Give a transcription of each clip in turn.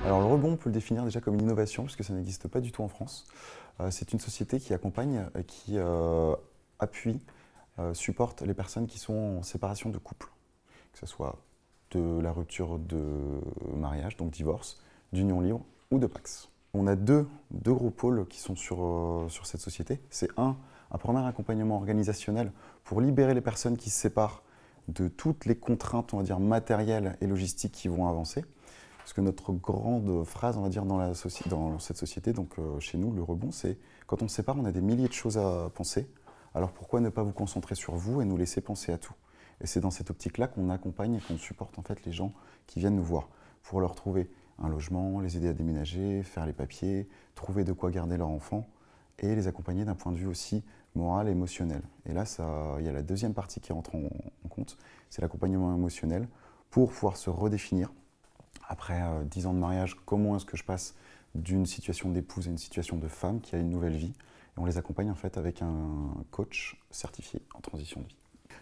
Alors le rebond, on peut le définir déjà comme une innovation, puisque ça n'existe pas du tout en France. C'est une société qui accompagne, qui appuie, supporte les personnes qui sont en séparation de couple, que ce soit de la rupture de mariage, donc divorce, d'union libre ou de Pacs. On a deux gros pôles qui sont sur cette société. C'est un premier accompagnement organisationnel pour libérer les personnes qui se séparent de toutes les contraintes, on va dire, matérielles et logistiques qui vont avancer. Parce que notre grande phrase, on va dire, dans cette société, donc chez nous, le rebond, c'est quand on se sépare, on a des milliers de choses à penser. Alors pourquoi ne pas vous concentrer sur vous et nous laisser penser à tout? Et c'est dans cette optique-là qu'on accompagne et qu'on supporte en fait les gens qui viennent nous voir pour leur trouver un logement, les aider à déménager, faire les papiers, trouver de quoi garder leur enfant et les accompagner d'un point de vue aussi moral et émotionnel. Et là, il y a la deuxième partie qui rentre en compte, c'est l'accompagnement émotionnel pour pouvoir se redéfinir. Après 10 ans de mariage, comment est-ce que je passe d'une situation d'épouse à une situation de femme qui a une nouvelle vie? Et on les accompagne en fait avec un coach certifié en transition de vie.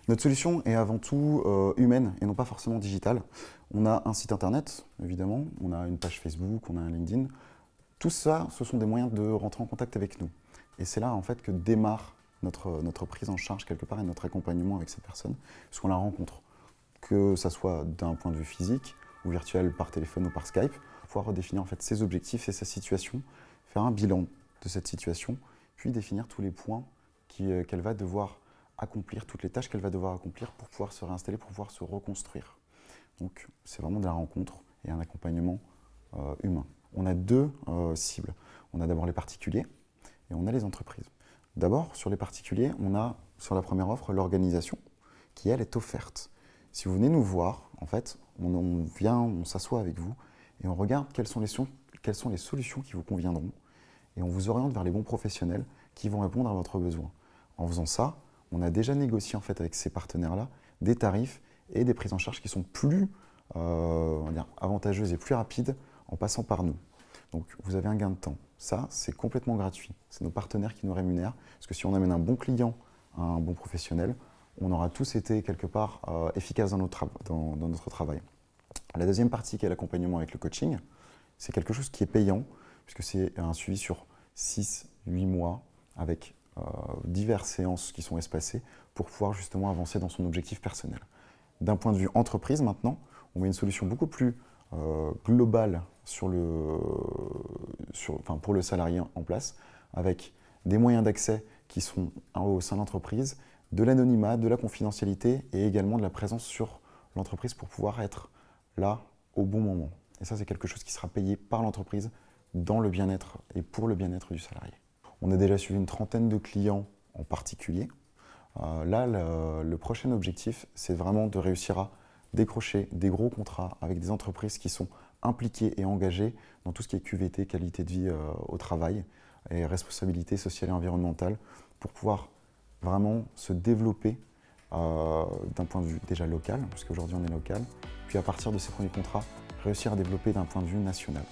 Notre solution est avant tout humaine et non pas forcément digitale. On a un site internet, évidemment, on a une page Facebook, on a un LinkedIn. Tout ça, ce sont des moyens de rentrer en contact avec nous. Et c'est là en fait que démarre notre prise en charge quelque part et notre accompagnement avec cette personne, parce qu'on la rencontre, que ça soit d'un point de vue physique ou virtuel par téléphone ou par Skype, pouvoir redéfinir en fait ses objectifs et sa situation, faire un bilan de cette situation, puis définir tous les points qu'elle va devoir accomplir, toutes les tâches qu'elle va devoir accomplir pour pouvoir se réinstaller, pour pouvoir se reconstruire. Donc c'est vraiment de la rencontre et un accompagnement humain. On a deux cibles. On a d'abord les particuliers et on a les entreprises. D'abord, sur les particuliers, on a sur la première offre l'organisation qui, elle, est offerte. Si vous venez nous voir, en fait, on vient, on s'assoit avec vous et on regarde quelles sont les solutions qui vous conviendront et on vous oriente vers les bons professionnels qui vont répondre à votre besoin. En faisant ça, on a déjà négocié en fait avec ces partenaires-là des tarifs et des prises en charge qui sont plus on va dire, avantageuses et plus rapides en passant par nous. Donc vous avez un gain de temps. Ça, c'est complètement gratuit. C'est nos partenaires qui nous rémunèrent. Parce que si on amène un bon client à un bon professionnel, on aura tous été quelque part efficaces dans notre travail. La deuxième partie qui est l'accompagnement avec le coaching, c'est quelque chose qui est payant, puisque c'est un suivi sur 6-8 mois avec diverses séances qui sont espacées pour pouvoir justement avancer dans son objectif personnel. D'un point de vue entreprise maintenant, on met une solution beaucoup plus globale pour le salarié en place, avec des moyens d'accès qui sont au sein de l'entreprise, de l'anonymat, de la confidentialité et également de la présence sur l'entreprise pour pouvoir être là au bon moment. Et ça, c'est quelque chose qui sera payé par l'entreprise dans le bien-être et pour le bien-être du salarié. On a déjà suivi une trentaine de clients en particulier. Là, le prochain objectif, c'est vraiment de réussir à décrocher des gros contrats avec des entreprises qui sont impliquées et engagées dans tout ce qui est QVT, qualité de vie au travail et responsabilité sociale et environnementale pour pouvoir vraiment se développer d'un point de vue déjà local, parce qu'aujourd'hui on est local, puis à partir de ces premiers contrats, réussir à développer d'un point de vue national.